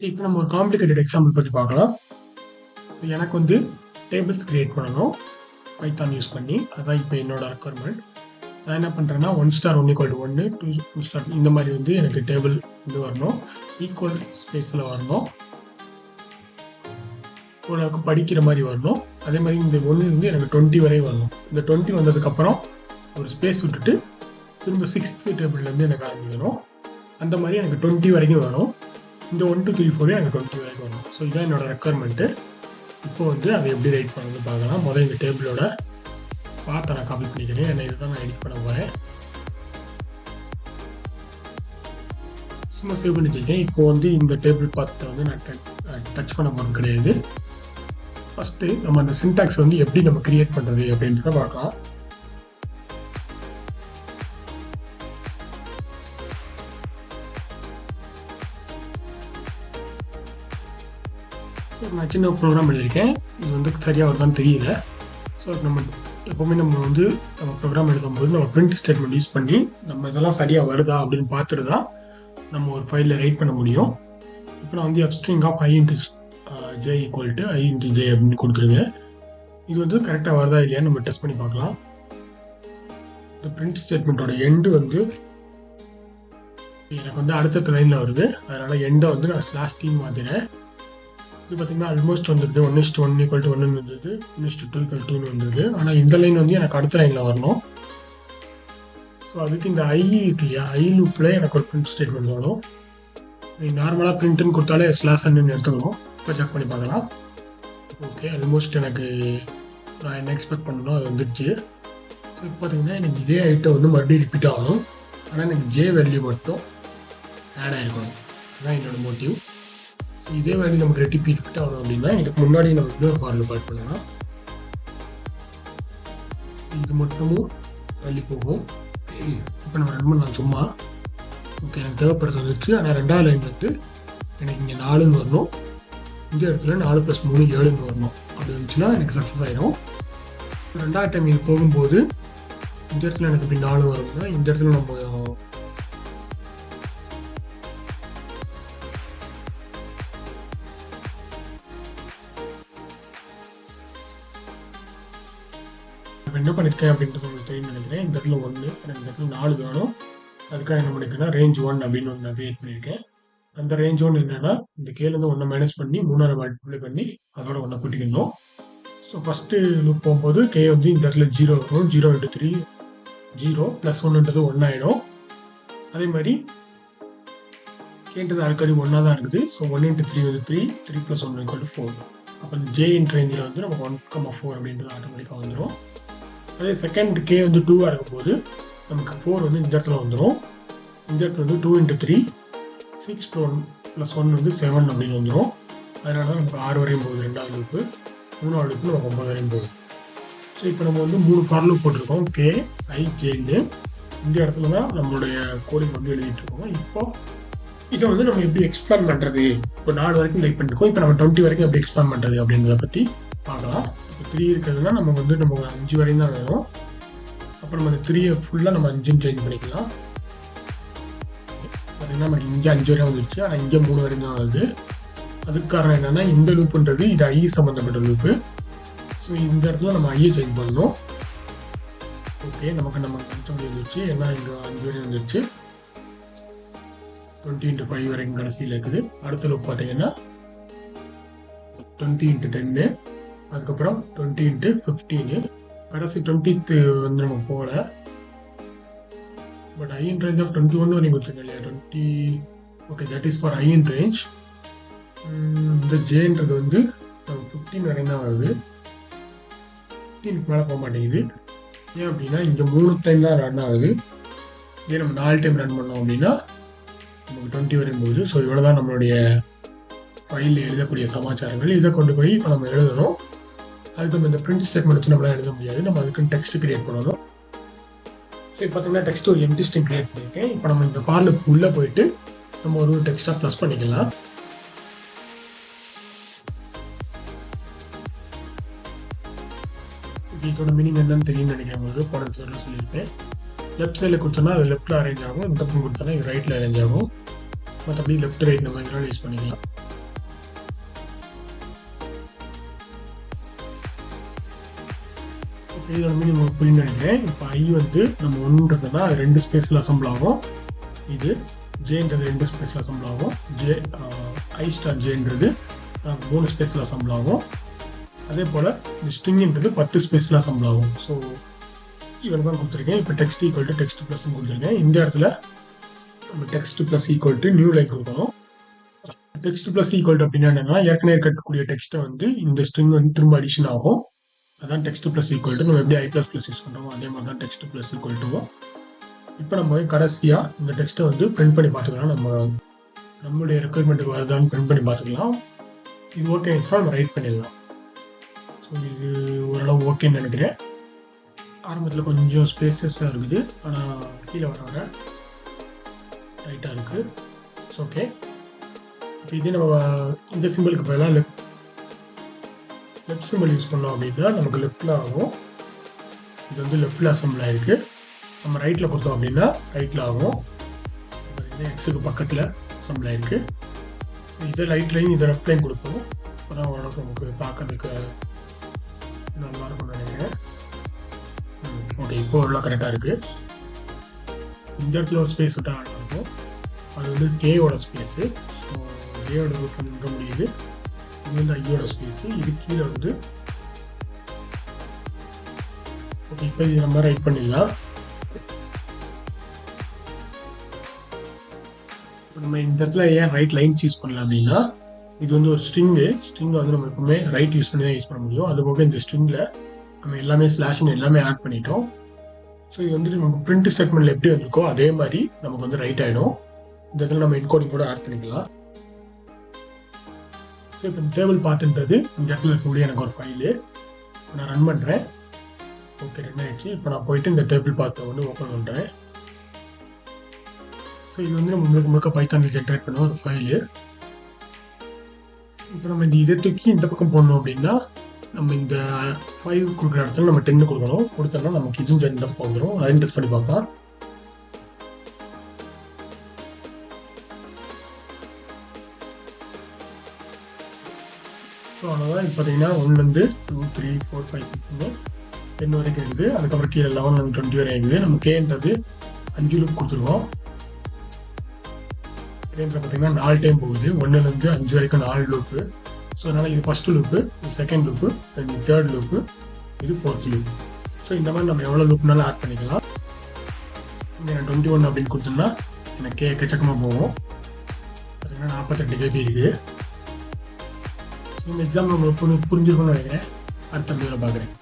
இப்போ நம்ம ஒரு காம்ப்ளிகேட்டட் எக்ஸாம்பிள் பற்றி பார்க்கலாம். எனக்கு வந்து டேபிள்ஸ் கிரியேட் பண்ணணும் பைத்தான் யூஸ் பண்ணி. அதான் இப்போ என்னோட ரெக்குவயர்மெண்ட். நான் என்ன பண்ணுறேன்னா 1 * 1 = 1, 2 * இந்த மாதிரி வந்து எனக்கு டேபிள் வந்து வரணும். ஈக்குவல் ஸ்பேஸில் வரணும். ஓரளவுக்கு படிக்கிற மாதிரி வரணும். அதே மாதிரி இந்த 1 வந்து எனக்கு 20 வரை வரணும். இந்த 20 வந்ததுக்கப்புறம் ஒரு ஸ்பேஸ் விட்டுட்டு திரும்ப 6th டேபிள்லேருந்து எனக்கு ஆரம்பிக்கணும். அந்த மாதிரி எனக்கு 20 வரைக்கும் வரும். இந்த 1 2 3 4 எனக்கு 20 வரைக்கும் வரும். ஸோ இதுதான் என்னோட ரெக்குவயர்மெண்ட்டு. இப்போ வந்து அதை எப்படி ரைட் பண்ணுறது பார்க்கலாம். முதல்ல இந்த டேபிளோட பார்த்து நான் காப்பி பண்ணிக்கிறேன். ஏன்னா இதுதான் நான் எடிட் பண்ண போகிறேன். சும்மா சேவ் பண்ணி வச்சுருக்கேன். இப்போ வந்து இந்த டேபிள் பார்த்து வந்து நான் டச் பண்ண போகிறது கிடையாது. ஃபஸ்ட்டு நம்ம அந்த சின்டாக்ஸ் வந்து எப்படி நம்ம கிரியேட் பண்ணுறது அப்படின்றத பார்க்கலாம். நான் சின்ன ப்ரோக்ராம் எழுதியிருக்கேன். இது வந்து சரியாக வருதான்னு தெரியல. ஸோ நம்ம எப்போவுமே நம்ம வந்து நம்ம ப்ரோக்ராம் எழுதும்போது நம்ம பிரிண்ட் ஸ்டேட்மெண்ட் யூஸ் பண்ணி நம்ம இதெல்லாம் சரியாக வருதா அப்படின்னு பார்த்துட்டு தான் நம்ம ஒரு ஃபைலில் ரைட் பண்ண முடியும். இப்போ நான் வந்து f string of i × j = i × j அப்படின்னு கொடுத்துருக்கேன். இது வந்து கரெக்டாக வருதா இல்லையான்னு நம்ம டெஸ்ட் பண்ணி பார்க்கலாம். இந்த பிரிண்ட் ஸ்டேட்மெண்ட்டோட எண்டு வந்து எனக்கு வந்து அடுத்த லைனில் வருது. அதனால் எண்டை வந்து நான் /t மாற்றினேன். இது பார்த்தீங்கன்னா ஆல்மோஸ்ட் வந்துடுது. 1 * 1 = 1 வந்தது, 1 * 2 = 2 வந்தது. ஆனால் இந்த லைன் வந்து எனக்கு அடுத்த லைனில் வரணும். ஸோ அதுக்கு இந்த ஐ இருக்கு இல்லையா, ஐ லூப்பில் எனக்கு ஒரு பிரிண்ட் ஸ்டேட்மெண்ட் வரும். நீ நார்மலாக பிரிண்ட்டுன்னு கொடுத்தாலே /n எடுத்துக்கணும். இப்போ செக் பண்ணி பார்க்கலாம். ஓகே, ஆல்மோஸ்ட் எனக்கு நான் என்ன எக்ஸ்பெக்ட் பண்ணணும் அது வந்துடுச்சு. ஸோ இப்போ பார்த்தீங்கன்னா எனக்கு இதே ஐட்டம் வந்து மறுபடியும் ரிப்பீட் ஆகணும். ஆனால் எனக்கு ஜே வேல்யூ மட்டும் ஆட் ஆகிருக்கணும். அதுதான் என்னோடய மோட்டிவ். ஸோ இதே வேல்யூ நமக்கு ரிப்பீட் ஆகணும் அப்படின்னா இதுக்கு முன்னாடி நம்ம இன்னொரு ஃபார் லூப் ஆட் பண்ணலாம். இது மட்டுமும் தள்ளி போகும். இப்போ நம்ம ரன் பண்ணலாம் சும்மா. ஓகே, எனக்கு தேவைப்படுறது வந்துச்சு. ஆனால் 2வது லைன் வந்து எனக்கு இங்கே 4ன்னு வரணும். இந்த இடத்துல 4 + 3 7ன்னு வரணும். அப்படி இருந்துச்சுன்னா எனக்கு சக்ஸஸ் ஆகிடும். 2வது டைம் இது போகும்போது இந்த இடத்துல எனக்கு இப்படி 4 வரும்னா இந்த இடத்துல நம்ம என்ன பண்ணியிருக்கேன் அப்படின்றது உங்களுக்கு தெரியும் நினைக்கிறேன். இந்த இடத்துல 1, எனக்கு இந்த இடத்துல 4 வேணும். அதுக்காக என்ன பண்ணியிருக்கேன்னா range 1 அப்படின்னு ஒன்று நான் கிரியேட் பண்ணியிருக்கேன். அந்த range 1 என்னன்னா இந்த கேலேருந்து 1 மைனஸ் பண்ணி 3ஆல் மல்டிப்ளை பண்ணி அதோட 1 கூட்டிக்கணும். ஸோ ஃபஸ்ட்டு லூப் போகும்போது கே வந்து இந்த இடத்துல 0 இருக்கும். 0 × 3 0 + 1ன்றது 1 ஆகிடும். அதே மாதிரி கேன்றது ஆல்ரெடி 1ஆக தான் இருக்குது. ஸோ 1 × 3 வந்து 3 3 + 1 = 4. அப்போ இந்த ஜே இன்ட் ரேஞ்சில் வந்து நமக்கு 1,4 அப்படின்றது ஆட்டோமேட்டிக்காக வந்துடும். அதே செகண்ட் கே வந்து 2ஆக இருக்கும்போது நமக்கு 4 வந்து இந்த இடத்துல வந்துடும். இந்த இடத்துல வந்து 2 × 3 6 + 1 வந்து 7 அப்படின்னு வந்துடும். அதனால தான் நமக்கு 6 வரையும் போகுது 2வது லூப்பு. 3வது லூப்பு நமக்கு 9 வரையும் போகுது. ஸோ இப்போ நம்ம வந்து 3 ஃபார் லூப் போட்டிருக்கோம். கே ஐ ஜேன்னு இந்த இடத்துல தான் நம்மளுடைய கோடிங் வந்து எழுதிட்டு இருக்கோம். இப்போ இதை வந்து நம்ம எப்படி எக்ஸ்பிளைன் பண்ணுறது, இப்போ 4 வரைக்கும் ரைட் பண்ணிருக்கோம். இப்போ நம்ம 20 வரைக்கும் எப்படி எக்ஸ்பிளைன் பண்ணுறது அப்படின்றத பற்றி பார்க்கலாம். இப்போ 3 இருக்கிறதுனா நம்ம 5 வரையும் தான் வேணும். அப்போ நம்ம அந்த 3 ஃபுல்லாக நம்ம 5ன்னு சேஞ்ச் பண்ணிக்கலாம். பார்த்தீங்கன்னா நமக்கு இங்கே 5 வரையும் வந்துருச்சு. ஆனால் இங்கே 3 வரையும் தான் வருது. அதுக்கு காரணம் என்னென்னா இந்த லூப்புன்றது இது ஐ சம்மந்தப்பட்ட லூப்பு. ஸோ இந்த இடத்துல நம்ம ஐயை சேஞ்ச் பண்ணணும். ஓகே, நமக்கு 5 வரையும் வந்துருச்சு. ஏன்னா இங்கே 5 வரையும் வந்துருச்சு. 20 × 5 வரைக்கும் கடைசியில் இருக்குது. அடுத்த லூப் பார்த்தீங்கன்னா 20 × 10, அதுக்கப்புறம் 20 × 15. கடைசி 20th வந்து நம்ம போகல. But I in range of 21 வரைக்கும் கொடுத்துருக்கேன் இல்லையா, 20. Okay, that is for I in range. இந்த ஜேன்றது வந்து 15 வரையும் தான் வருது. 15க்கு மேலே போக மாட்டேங்குது. ஏன் அப்படின்னா இங்கே 3 டைம் தான் ரன் ஆகுது. இதே நம்ம 4 டைம் ரன் பண்ணோம் அப்படின்னா நமக்கு 20 வரையும் போகுது. ஸோ இவ்வளோ தான் நம்மளுடைய ஃபைலில் எழுதக்கூடிய சமாச்சாரங்கள். இதை கொண்டு போய் இப்போ நம்ம எழுதணும். அதுக்கு நம்ம இந்த பிரிண்ட் ஸ்டேட்மெண்ட் வச்சு நம்மளால் எழுத முடியாது. நம்ம அதுக்குன்னு டெக்ஸ்ட் கிரியேட் பண்ணணும். ஸோ இப்போ பார்த்தீங்கன்னா டெக்ஸ்ட் ஒரு எம்டி ஸ்ட்ரிங் கிரியேட் பண்ணியிருக்கேன். இப்போ நம்ம இந்த ஃபார் லூப் உள்ளே போயிட்டு நம்ம ஒரு டெக்ஸ்ட்டாக ப்ளஸ் பண்ணிக்கலாம். இதோட மீனிங் என்னன்னு தெரியும்னு நினைக்கிறேன். உங்களுக்கு போன எபிசோடில் சொல்லியிருப்பேன். லெஃப்ட் சைடில் கொடுத்தோன்னா அது லெஃப்ட்டில் அரேஞ்ச் ஆகும். இந்த பக்கம் கொடுத்தோன்னா ரைட்டில் அரேஞ்ச் ஆகும். மற்றபடி லெஃப்ட் ரைட் நம்ம இதெல்லாம் யூஸ் பண்ணிக்கலாம். இதோட மீனிங் உங்களுக்கு புரியும்னு நினைக்கிறேன். இப்போ ஐ வந்து நம்ம ஒன்றுன்றதுனா அது 2 ஸ்பேஸில் அசம்பிள் ஆகும். இது ஜேன்றது 2 ஸ்பேஸில் அசம்பிள் ஆகும். ஐ ஸ்டார் ஜேன்றது 3 ஸ்பேஸில் அசம்பிள் ஆகும். அதே போல் இந்த ஸ்ட்ரிங்ன்றது 10 ஸ்பேஸில் அசம்பிள் ஆகும். ஸோ இவன் தான் கொடுத்துருக்கேன். இப்போ text equal to text plus கொடுத்துருக்கேன். இந்த இடத்துல நம்ம text plus equal to new line கொடுக்கணும். டெக்ஸ்ட் ப்ளஸ் ஈக்குவல் டு அப்படின்னா என்னன்னா, ஏற்கனவே கட்டக்கூடிய டெக்ஸ்ட்டை வந்து இந்த ஸ்ட்ரிங் வந்து திரும்ப அடிஷன் ஆகும். அதான் டெக்ஸ்ட் ப்ளஸ் ஈக்குவல் டு. நம்ம எப்படி ஐ ப்ளஸ் ப்ளஸ் யூஸ் பண்ணுறோமோ அதே மாதிரி தான் டெக்ஸ்ட் ப்ளஸ் ஈக்குவல் டு. இப்போ நம்ம கடைசியாக இந்த டெக்ஸ்ட்டை வந்து பிரிண்ட் பண்ணி பார்த்துக்கலாம். நம்மளுடைய ரெக்குயர்மெண்ட்டுக்கு வருதான்னு பிரிண்ட் பண்ணி பார்த்துக்கலாம். இது ஓகே ஆயிடுச்சுன்னா நம்ம ரைட் பண்ணிடலாம். ஸோ இது ஓரளவு ஓகேன்னு நினைக்கிறேன். ஆரம்பத்தில் கொஞ்சம் ஸ்பேசஸாக இருக்குது, ஆனால் கீழே வர ரைட்டாக இருக்குது. It's okay. இப்போ இதே நம்ம இந்த சிம்பிளுக்கு பதிலாக லெஃப்ட் சிம்பிள் யூஸ் பண்ணோம் அப்படின்னா நமக்கு லெஃப்டில் ஆகும். இது வந்து லெஃப்டில் அசம்பிள் ஆகிருக்கு. நம்ம ரைட்டில் கொடுத்தோம் அப்படின்னா ரைட்டில் ஆகும். எக்ஸுக்கு பக்கத்தில் அசம்பிள் ஆகிருக்கு. ஸோ இதை ரைட் லைன் இதை லெஃப்ட் லைன் கொடுப்போம். அதான் உடனே நமக்கு பார்க்கறதுக்கு நல்லா இருக்கும்னு நினைக்கிறேன். ஓகே, இப்போ எல்லாம் கரெக்டாக இருக்குது. இந்த இடத்துல ஒரு ஸ்பேஸ் விட்டு ஆட் பண்ணுவோம். அது வந்து கேயோட ஸ்பேஸு. ஸோ ஏயோட ஒர்க் இங்கே முடியுது. இது வந்து ஐயோட ஸ்பேஸு. இது கீழே வந்து ஓகே. இப்போ இது நம்ம ரைட் பண்ணிடலாம். நம்ம இந்த இடத்துல ஏன் ரைட் லைன்ஸ் யூஸ் பண்ணலாம் அப்படின்னா, இது வந்து ஒரு ஸ்ட்ரிங்கை வந்து நம்ம எப்பவுமே ரைட் யூஸ் பண்ணி தான் யூஸ் பண்ண முடியும். அது போக இந்த ஸ்ட்ரிங்கில் நம்ம எல்லாமே ஸ்லாஷ்னு எல்லாமே ஆட் பண்ணிட்டோம். ஸோ இது வந்து நமக்கு பிரிண்ட் ஸ்டேட்மெண்ட்டில் எப்படி வந்திருக்கோ அதே மாதிரி நமக்கு வந்து ரைட் ஆகிடும். இந்த இடத்துல நம்ம என்கோடிங் கூட ஆட் பண்ணிக்கலாம். ஸோ இப்போ டேபிள் பார்த்துன்றது இந்த இடத்துல இருக்கக்கூடிய எனக்கு ஒரு ஃபைலு நான் ரன் பண்ணுறேன். ஓகே, ரன் ஆகிடுச்சு. இப்போ நான் போயிட்டு இந்த டேபிள் பார்த்து வந்து ஓப்பன் பண்ணுறேன். ஸோ இது வந்து நம்ம முழுக்க பைத்தானில் ஜென்ரேட் பண்ண ஒரு ஃபைலு. இப்போ நம்ம இதை தூக்கி இந்த பக்கம் போடணும் அப்படின்னா நம்ம இந்த 5 கொடுக்குற இடத்துல நம்ம 10 கொடுக்கணும். கொடுத்தோம்னா நமக்கு இதுவும் இந்த பக்கம் வந்துடும். அதையும் டெஸ்ட் பண்ணி பார்க்கலாம். ஸோ அவ்வளோதான். இப்போ பார்த்தீங்கன்னா 1 2 3 4 5 6 10 வரைக்கும் இருக்குது. அதுக்கப்புறம் கீழே 11 20 வரை இருக்குது. நம்ம கேன்றது 5 லூப் கொடுத்துருவோம். கேன்றது பார்த்தீங்கன்னா 4 டைம் போகுது. 1லேருந்து 5 வரைக்கும் 4 லூப்பு. ஸோ அதனால் இது ஃபஸ்ட்டு லூப்பு, இது செகண்ட் லூப்பு, இது தேர்ட் லூப்பு, இது ஃபோர்த் லூப். ஸோ இந்த மாதிரி நம்ம எவ்வளோ லூப்னாலும் ஆட் பண்ணிக்கலாம். இங்கே நான் 21 அப்படின்னு கொடுத்தோம்னா எனக்கு எக்கச்சக்கமாக போகும். பார்த்தீங்கன்னா 48 KB இருக்குது. ஸோ இந்த எக்ஸாம் நம்மளுக்கு புரிஞ்சிருக்கும்னு நினைக்கிறேன். அடுத்த வீடியோவில் பார்க்குறேன்.